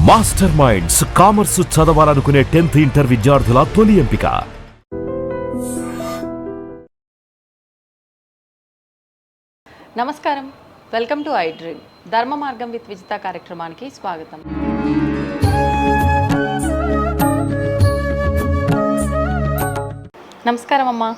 Master minds commerce చదవాలనుకునే 10th inter విద్యార్థుల తొలి ఎంపిక. నమస్కారం, వెల్కమ్ టు ఐ డ్రీమ్. ధర్మ మార్గం విత్ విజిత కార్యక్రమానికి స్వాగతం. నమస్కారం అమ్మా.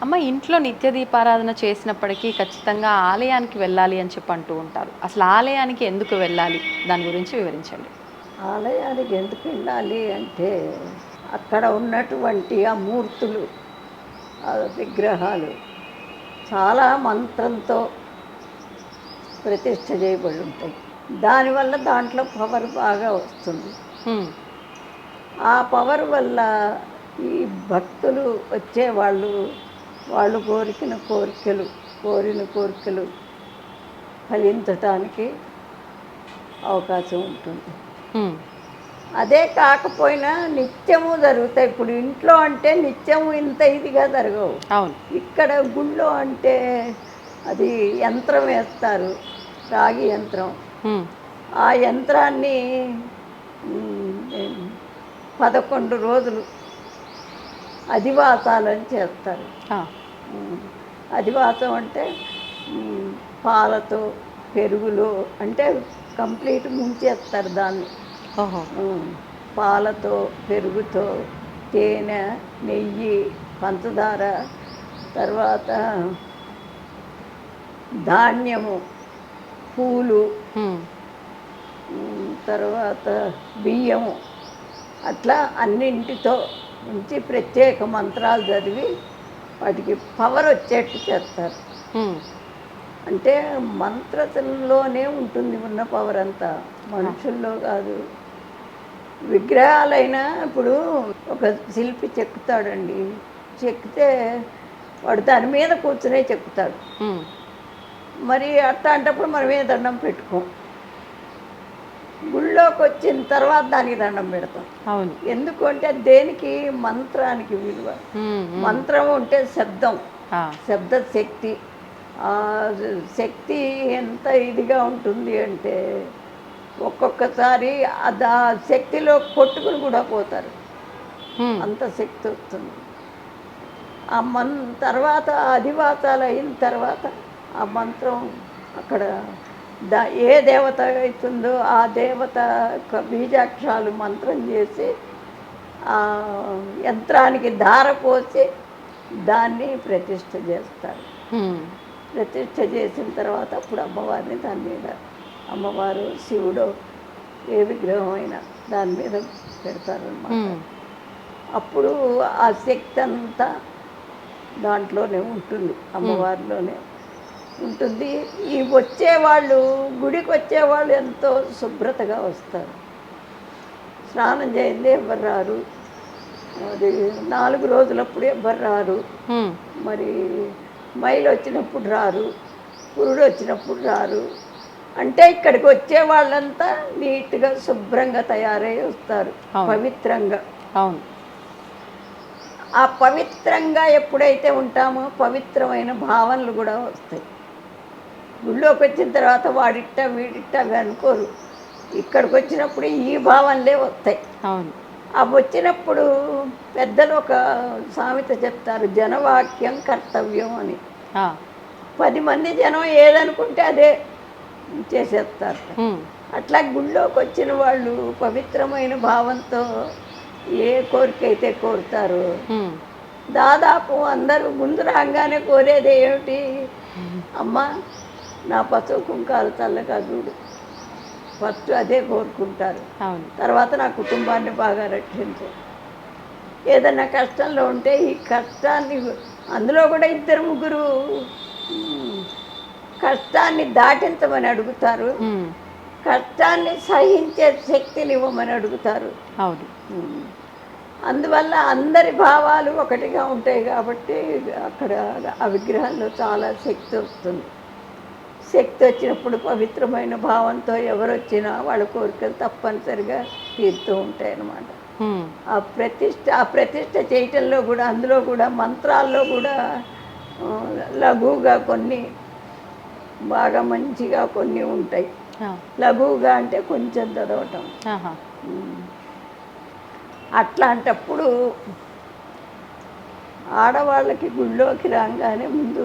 అమ్మ, ఇంట్లో నిత్య దీపారాధన చేసినప్పటికీ ఖచ్చితంగా ఆలయానికి వెళ్ళాలి అని చెప్పి అంటూ ఉంటారు. అసలు ఆలయానికి ఎందుకు వెళ్ళాలి, దాని గురించి వివరించండి. ఆలయానికి ఎందుకు వెళ్ళాలి అంటే అక్కడ ఉన్నటువంటి ఆ మూర్తులు, ఆ విగ్రహాలు చాలా మంత్రంతో ప్రతిష్ఠ చేయబడి ఉంటాయి. దానివల్ల దాంట్లో పవర్ బాగా వస్తుంది. ఆ పవర్ వల్ల ఈ భక్తులు వచ్చేవాళ్ళు వాళ్ళు కోరిన కోరికలు ఫలించటానికి అవకాశం ఉంటుంది. అదే కాకపోయినా నిత్యము జరుగుతాయి. ఇప్పుడు ఇంట్లో అంటే నిత్యము ఇంత ఇదిగా జరగవు. అవును. ఇక్కడ గుళ్ళో అంటే అది యంత్రం వేస్తారు, రాగి యంత్రం. ఆ యంత్రాన్ని 11 రోజులు అధివాసాలని చేస్తారు. అధివాసం అంటే పాలతో పెరుగులో అంటే కంప్లీట్ ముంచేస్తారు దాన్ని. పాలతో పెరుగుతో తేనె, నెయ్యి, పంచదార, తర్వాత ధాన్యము, పూలు, తర్వాత బియ్యము, అట్లా అన్నింటితో ఉంచి ప్రత్యేక మంత్రాలు చదివి వాటికి పవర్ వచ్చేట్టు చేస్తారు. అంటే మంత్రంలోనే ఉంటుంది ఉన్న పవర్ అంతా, మనుషుల్లో కాదు. విగ్రహాలైనా ఇప్పుడు ఒక శిల్పి చెక్కుతాడండి, చెక్కితే వాడు దాని మీద కూర్చునే చెక్కుతాడు. మరి అట్లాంటప్పుడు మనం ఏ దండం పెట్టుకోం. గుళ్ళోకి వచ్చిన తర్వాత దానికి దండం పెడతాం. అవును. ఎందుకంటే దేనికి, మంత్రానికి విలువ. మంత్రం అంటే శబ్దం, శబ్ద శక్తి. శక్తి ఎంత ఇదిగా ఉంటుంది అంటే ఒక్కొక్కసారి ఆ శక్తిలో కొట్టుకుని కూడా పోతారు, అంత శక్తి వస్తుంది. ఆ తర్వాత అధివాసాలు అయిన తర్వాత ఆ మంత్రం అక్కడ ఏ దేవత అవుతుందో ఆ దేవత యొక్క బీజాక్షరాలు మంత్రం చేసి ఆ యంత్రానికి ధార పోసి దాన్ని ప్రతిష్ఠ చేస్తారు. ప్రతిష్ఠ చేసిన తర్వాత అప్పుడు అమ్మవారిని దాని మీద, అమ్మవారు శివుడు ఏ విగ్రహం అయినా దాని మీద పెడతారన్నమాట. అప్పుడు ఆ శక్తి అంతా దాంట్లోనే ఉంటుంది, అమ్మవారిలోనే ఉంటుంది. ఈ వచ్చేవాళ్ళు, గుడికి వచ్చేవాళ్ళు ఎంతో శుభ్రతగా వస్తారు. స్నానం చేయండి ఎవ్వరు రారు, అది 4 రోజులప్పుడు ఎవ్వరు రారు. మరి మైలు వచ్చినప్పుడు రారు, పురుడు వచ్చినప్పుడు రారు. అంటే ఇక్కడికి వచ్చే వాళ్ళంతా నీట్గా శుభ్రంగా తయారై వస్తారు, పవిత్రంగా. అవును. ఆ పవిత్రంగా ఎప్పుడైతే ఉంటామో పవిత్రమైన భావనలు కూడా వస్తాయి. గుళ్ళోకి వచ్చిన తర్వాత వాడిట్ట వీడిట్ట అవి అనుకోరు. ఇక్కడికి వచ్చినప్పుడు ఈ భావనలే వస్తాయి. అవును. అవి వచ్చినప్పుడు పెద్దలు ఒక సామెత చెప్తారు, జనవాక్యం కర్తవ్యం అని. 10 మంది జనం ఏదనుకుంటే అదే చేసేస్తారు. అట్లా గుళ్ళోకి వచ్చిన వాళ్ళు పవిత్రమైన భావంతో ఏ కోరిక అయితే కోరుతారో దాదాపు అందరూ ముందు రాగానే కోరేది ఏమిటి, అమ్మ నా పసుపు కుంకాలు చల్లగా చూడు, ఫస్ట్ అదే కోరుకుంటారు. తర్వాత నా కుటుంబాన్ని బాగా రక్షించు. ఏదైనా కష్టంలో ఉంటే ఈ కష్టాన్ని, అందులో కూడా 2-3 కష్టాన్ని దాటించమని అడుగుతారు, కష్టాన్ని సహించే శక్తిని ఇవ్వమని అడుగుతారు. అవును. అందువల్ల అందరి భావాలు ఒకటిగా ఉంటాయి కాబట్టి అక్కడ ఆ విగ్రహంలో చాలా శక్తి వస్తుంది. శక్తి వచ్చినప్పుడు పవిత్రమైన భావంతో ఎవరు వచ్చినా వాళ్ళ కోరికలు తప్పనిసరిగా తీరుతూ ఉంటాయి అన్నమాట. ఆ ప్రతిష్ఠ చేయటంలో కూడా, అందులో కూడా మంత్రాల్లో కూడా లఘువుగా కొన్ని, బాగా మంచిగా కొన్ని ఉంటాయి. ఆ. లఘువుగా అంటే కొంచెం చదవటం. ఆహా. అట్లాంటప్పుడు ఆడవాళ్ళకి గుళ్ళోకి రాగానే ముందు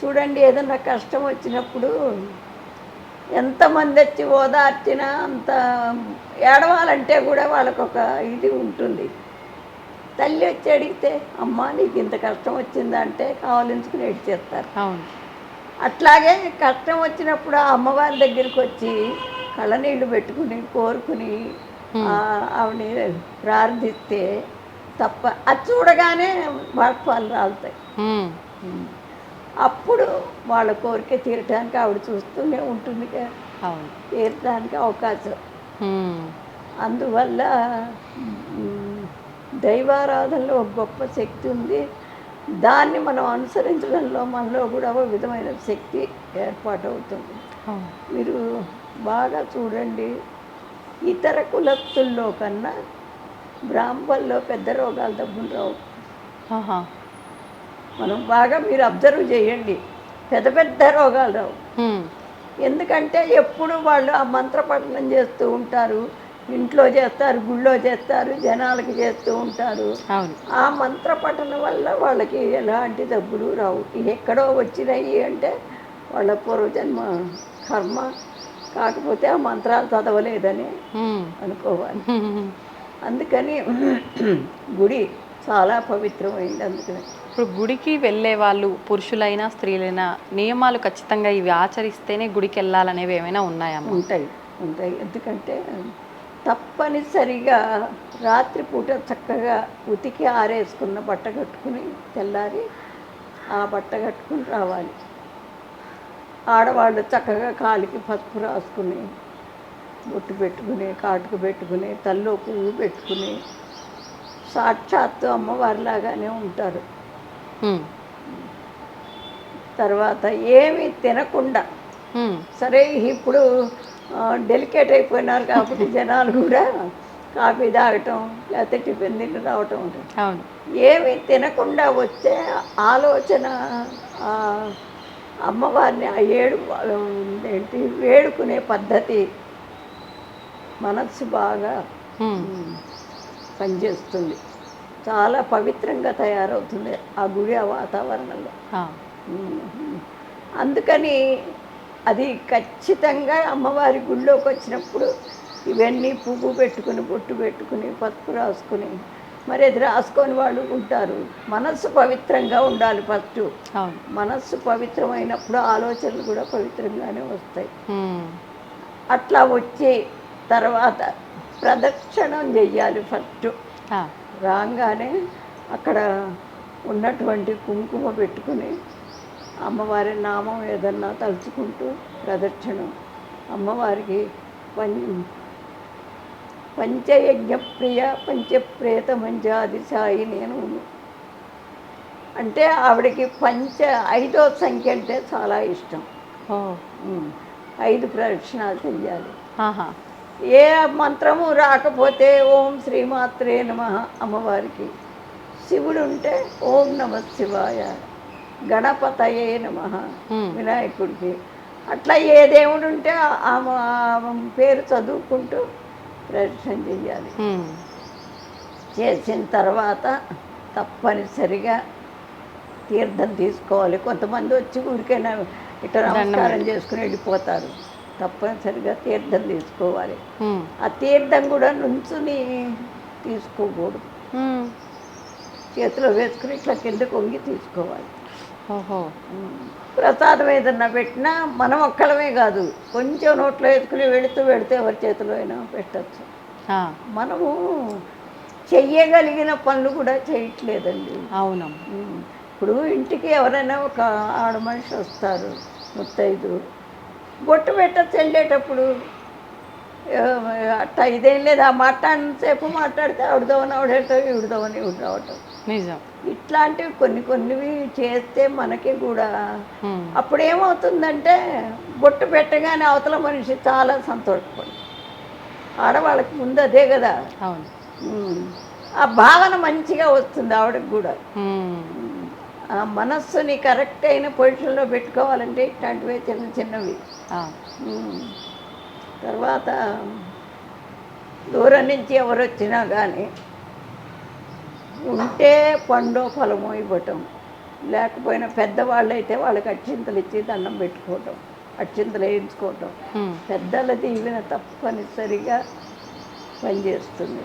చూడండి, ఏదన్నా కష్టం వచ్చినప్పుడు ఎంతమంది వచ్చి ఓదార్చినా అంత ఏడవాలంటే కూడా వాళ్ళకొక ఇది ఉంటుంది. తల్లి వచ్చి అడిగితే అమ్మ నీకు ఇంత కష్టం వచ్చిందంటే కావాలించుకుని ఏడ్చేస్తారు. అవును. అట్లాగే కష్టం వచ్చినప్పుడు ఆ అమ్మవారి దగ్గరికి వచ్చి కళ్ళనీళ్ళు పెట్టుకుని కోరుకుని ఆవిడ ప్రార్థిస్తే తప్ప అది చూడగానే బాష్పాలు రాలుతాయి. అప్పుడు వాళ్ళ కోరిక తీరటానికి ఆవిడ చూస్తూనే ఉంటుంది, అవును, తీరటానికి అవకాశం. అందువల్ల దైవారాధనలో ఒక గొప్ప శక్తి ఉంది. దాన్ని మనం అనుసరించడంలో మనలో కూడా ఒక విధమైన శక్తి ఏర్పాటవుతుంది. మీరు బాగా చూడండి, ఇతర కులస్తుల్లో కన్నా బ్రాహ్మణుల్లో పెద్ద రోగాలు డబ్బులు రావు. మనం బాగా మీరు అబ్జర్వ్ చేయండి, పెద్ద పెద్ద రోగాలు రావు. ఎందుకంటే ఎప్పుడు వాళ్ళు ఆ మంత్రపఠనం చేస్తూ ఉంటారు, ఇంట్లో చేస్తారు, గుళ్ళో చేస్తారు, జనాలకి చేస్తూ ఉంటారు. ఆ మంత్రపఠనం వల్ల వాళ్ళకి ఎలాంటి డబ్బులు రావు. ఎక్కడో వచ్చినాయి అంటే వాళ్ళ పూర్వజన్మ కర్మ, కాకపోతే ఆ మంత్రాలు చదవలేదని అనుకోవాలి. అందుకని గుడి చాలా పవిత్రమైంది. అందుకని ఇప్పుడు గుడికి వెళ్ళే వాళ్ళు పురుషులైనా స్త్రీలైనా నియమాలు ఖచ్చితంగా ఇవి ఆచరిస్తేనే గుడికి వెళ్ళాలనేవి ఏమైనా ఉన్నాయా? ఉంటాయి. ఎందుకంటే తప్పనిసరిగా రాత్రిపూట చక్కగా ఉతికి ఆరేసుకున్న బట్ట కట్టుకుని తెల్లారి ఆ బట్ట కట్టుకుని రావాలి. ఆడవాళ్ళు చక్కగా కాలికి పసుపు రాసుకుని బొట్టు పెట్టుకుని కాటుకు పెట్టుకుని తల్లో పువ్వు పెట్టుకుని సాక్షాత్తు అమ్మవారిలాగానే ఉంటారు. తర్వాత ఏమీ తినకుండా, సరే ఇప్పుడు డెలికేట్ అయిపోయినారు కాబట్టి జనాలు కూడా కాఫీ తాగటం లేకపోతే టిఫిన్ తిని రావటం ఉంటుంది. ఏమీ తినకుండా వచ్చే ఆలోచన అమ్మవారిని వేడుకునే పద్ధతి మనస్సు బాగా పనిచేస్తుంది. చాలా పవిత్రంగా తయారవుతుంది ఆ గుడి ఆ వాతావరణంలో. అందుకని అది ఖచ్చితంగా అమ్మవారి గుళ్ళోకి వచ్చినప్పుడు ఇవన్నీ పువ్వు పెట్టుకుని బొట్టు పెట్టుకుని పసుపు రాసుకుని, మరి అది రాసుకొని వాళ్ళు ఉంటారు. మనస్సు పవిత్రంగా ఉండాలి ఫస్ట్. మనస్సు పవిత్రమైనప్పుడు ఆలోచనలు కూడా పవిత్రంగానే వస్తాయి. అట్లా వచ్చి తర్వాత ప్రదక్షిణం చెయ్యాలి. ఫస్ట్ రాగానే అక్కడ ఉన్నటువంటి కుంకుమ పెట్టుకుని అమ్మవారి నామం ఏదన్నా తలుచుకుంటూ ప్రదక్షిణం. అమ్మవారికి పంచయజ్ఞప్రియ పంచప్రేత మంజాదిశాయి నేను అంటే ఆవిడకి 5వ సంఖ్య అంటే చాలా ఇష్టం. 5 ప్రదక్షిణాలు చెయ్యాలి. ఏ మంత్రము రాకపోతే ఓం శ్రీమాత్రే నమః అమ్మవారికి, శివుడు ఉంటే ఓం నమ శివాయ, గణపతయే నమః వినాయకుడికి, అట్లా ఏ దేవుడు ఉంటే ఆ పేరు చదువుకుంటూ ప్రదక్షిణ చెయ్యాలి. చేసిన తర్వాత తప్పనిసరిగా తీర్థం తీసుకోవాలి. కొంతమంది వచ్చి ఊరికైనా ఇట్లా నమస్కారం చేసుకుని వెళ్ళిపోతారు. తప్పనిసరిగా తీర్థం తీసుకోవాలి. ఆ తీర్థం కూడా నుంచుని తీసుకోకూడదు, చేతిలో వేసుకుని ఇట్లా కిందకు వంగి తీసుకోవాలి. ప్రసాదం ఏదన్నా పెట్టినా మనం ఒక్కడమే కాదు, కొంచెం నోట్లో వేసుకుని వెళితే ఎవరి చేతిలో అయినా పెట్టచ్చు. మనము చెయ్యగలిగిన పనులు కూడా చేయట్లేదండి. అవును. ఇప్పుడు ఇంటికి ఎవరైనా ఒక ఆడ మనిషి వస్తారు, ముత్తైదు, బొట్టు పెట్టచ్చు వెళ్ళేటప్పుడు. అట్టా ఇదేం లేదు, ఆ మాట్లాడినంతసేపు మాట్లాడితే ఆవిడదవని ఆవిడేటో ఈవిడదవని ఈవిడ రావటం. నిజం. ఇట్లాంటివి కొన్ని చేస్తే మనకి కూడా అప్పుడు ఏమవుతుందంటే బొట్టు పెట్టగానే అవతల మనిషి చాలా సంతోషపడు. ఆడవాళ్ళకి ముందు అదే కదా. అవును. ఆ భావన మంచిగా వస్తుంది ఆవిడకి కూడా. ఆ మనస్సుని కరెక్ట్ అయిన పొజిషన్లో పెట్టుకోవాలంటే ఇట్లాంటివే చిన్నవి. తర్వాత దూరం నుంచి ఎవరు వచ్చినా కానీ ఉంటే పండో ఫలమో ఇవ్వటం, లేకపోయినా పెద్దవాళ్ళు అయితే వాళ్ళకి అక్షింతలు ఇచ్చి దండం పెట్టుకోవటం, అక్షింతలు వేయించుకోవటం. పెద్దల దీవెన తప్పనిసరిగా పనిచేస్తుంది.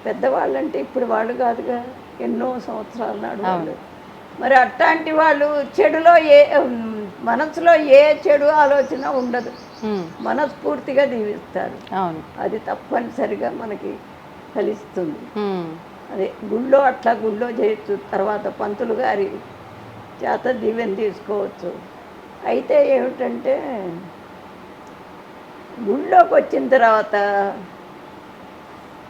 పెద్దవాళ్ళంటే ఇప్పుడు వాళ్ళు కాదుగా, ఎన్నో సంవత్సరాల నాడు వాళ్ళు. మరి అట్లాంటి వాళ్ళు చెడులో మనసులో ఏ చెడు ఆలోచన ఉండదు, మనస్ఫూర్తిగా దీవిస్తారు. అది తప్పనిసరిగా మనకి ఫలిస్తుంది. అదే గుళ్ళో అట్లా గుళ్ళో చేయొచ్చు, తర్వాత పంతులు గారి చేత దీవెన తీసుకోవచ్చు. అయితే ఏమిటంటే గుళ్ళోకి వచ్చిన తర్వాత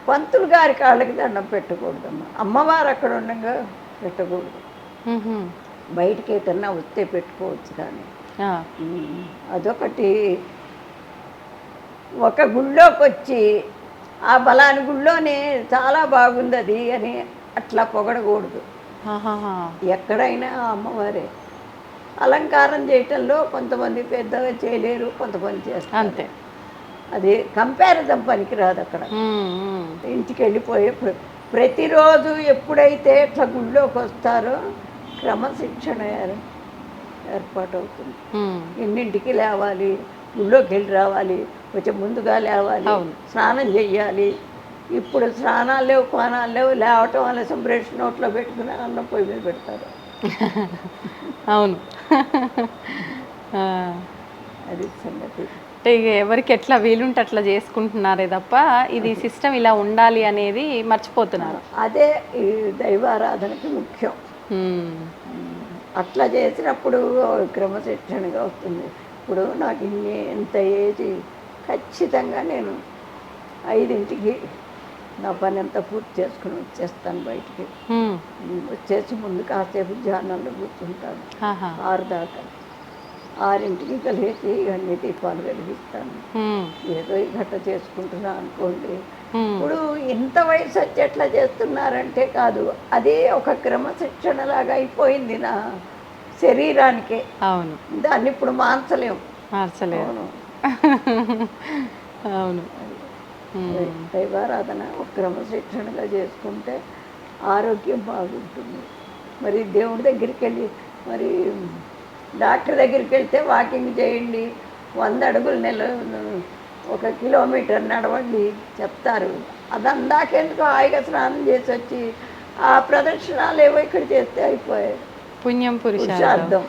పంతులు గారి కాళ్ళకి దండం పెట్టకూడదమ్మా. అమ్మవారు అక్కడ ఉండగా పెట్టకూడదు, బయటికి ఏటన్నా వస్తే పెట్టుకోవచ్చు. కానీ అదొకటి. ఒక గుళ్ళోకి వచ్చి ఆ బలాని గుళ్ళోనే చాలా బాగుంది అది అని అట్లా పొగడకూడదు. ఎక్కడైనా అమ్మవారే. అలంకారం చేయటంలో కొంతమంది పెద్దగా చేయలేరు, కొంతమంది చేస్తారు, అంతే. అది కంపారిజన్ పనికిరాదు అక్కడ. ఇంటికి వెళ్ళిపోయేప్పుడు ప్రతిరోజు ఎప్పుడైతే ఇట్లా గుళ్ళోకి వస్తారో క్రమశిక్షణ ఏర్పాటు అవుతుంది. ఎన్నింటికి లేవాలి, గుళ్ళోకి వెళ్ళి రావాలి, కొంచెం ముందుగా లేవాలి, స్నానం చెయ్యాలి. ఇప్పుడు స్నానాలు లేవు, కోనాలు లేవు, లేవటం ఆలస్యం, బ్రష్ నోట్లో పెట్టుకుని అన్నం పొయ్యి మీద పెడతారు. అవును, అది సంగతి. అంటే ఇక ఎవరికి ఎట్లా వీలుంటే అట్లా చేసుకుంటున్నారే తప్ప ఇది సిస్టమ్ ఇలా ఉండాలి అనేది మర్చిపోతున్నారు. అదే ఈ దైవారాధనకి ముఖ్యం. అట్లా చేసినప్పుడు క్రమశిక్షణగా వస్తుంది. ఇప్పుడు నాకు ఎంత ఏజ్, ఖచ్చితంగా నేను 5ంటికి నా పని అంతా పూర్తి చేసుకుని వచ్చేస్తాను బయటికి. వచ్చేసి ముందు కాసేపు ధ్యానంలో కూర్చుంటాను 6 దాకా. 6ంటికి కలిసి అన్ని దీపాలు వెలిగిస్తాను. ఏదో ఈ గట్ట చేసుకుంటున్నా అనుకోండి. ఇప్పుడు ఇంత వయసు వచ్చి ఎట్లా చేస్తున్నారంటే కాదు, అదే ఒక క్రమశిక్షణలాగా అయిపోయింది నా శరీరానికే. అవును, దాన్ని ఇప్పుడు మార్చలేము. అవును. దైవారాధన ఒక క్రమశిక్షణగా చేసుకుంటే ఆరోగ్యం బాగుంటుంది. మరి దేవుడి దగ్గరికి వెళ్ళి, మరి డాక్టర్ దగ్గరికి వెళ్తే వాకింగ్ చేయండి, 100 అడుగులు 1 కిలోమీటర్ నడవండి చెప్తారు. అదందాకెందుకు హాయిగా స్నానం చేసి వచ్చి ఆ ప్రదక్షిణాలు ఏవో ఇక్కడ చేస్తే అయిపోయాయి. పుణ్యం పురుషార్థం.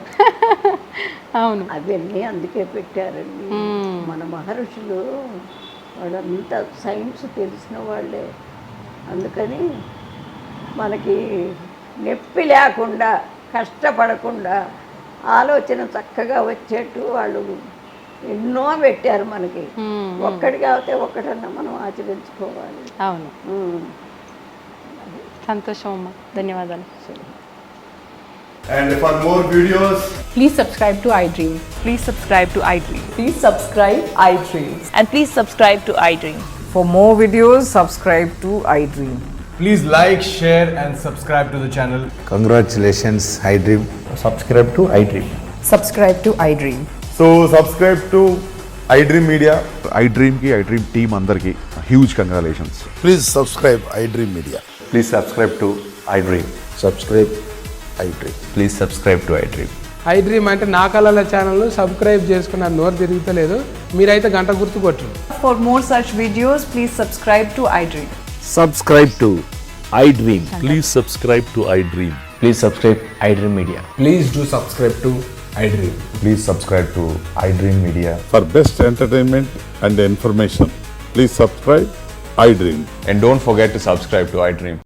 అవును, అవన్నీ అందుకే పెట్టారండి. మన మహర్షులు వాళ్ళంతా సైన్స్ తెలిసిన వాళ్ళే. అందుకని మనకి నొప్పి లేకుండా, కష్టపడకుండా, ఆలోచన చక్కగా వచ్చేట్టు వాళ్ళు ఎన్నో పెట్టారు మనకి. ఒక్కటి కాకపోతే ఒక్కటన్నా మనం ఆచరించుకోవాలి. అవును, సంతోషం అమ్మా, ధన్యవాదాలు. And for more videos, please subscribe to iDream. Please subscribe to iDream. Please subscribe iDream. And please subscribe to iDream. For more videos, subscribe to iDream. please like, share and subscribe to the channel. Congratulations, iDream. Subscribe to iDream. Subscribe to iDream. So subscribe to iDream Media. iDream ki iDream team andarki huge congratulations. Please subscribe iDream Media. Please subscribe to iDream. Subscribe iDream. Please subscribe to iDream. iDream అంటే నా కళల channel subscribe చేసుకున్న నోరు తిరుగుతలేదు, మీరైతే గంట గుర్తు కొట్టు. For more such videos, please subscribe to iDream. Subscribe to iDream. Please subscribe to iDream. Please subscribe iDream Media. Please do subscribe to iDream. Please subscribe to iDream Media. For best entertainment and information, please subscribe iDream. And don't forget to subscribe to iDream.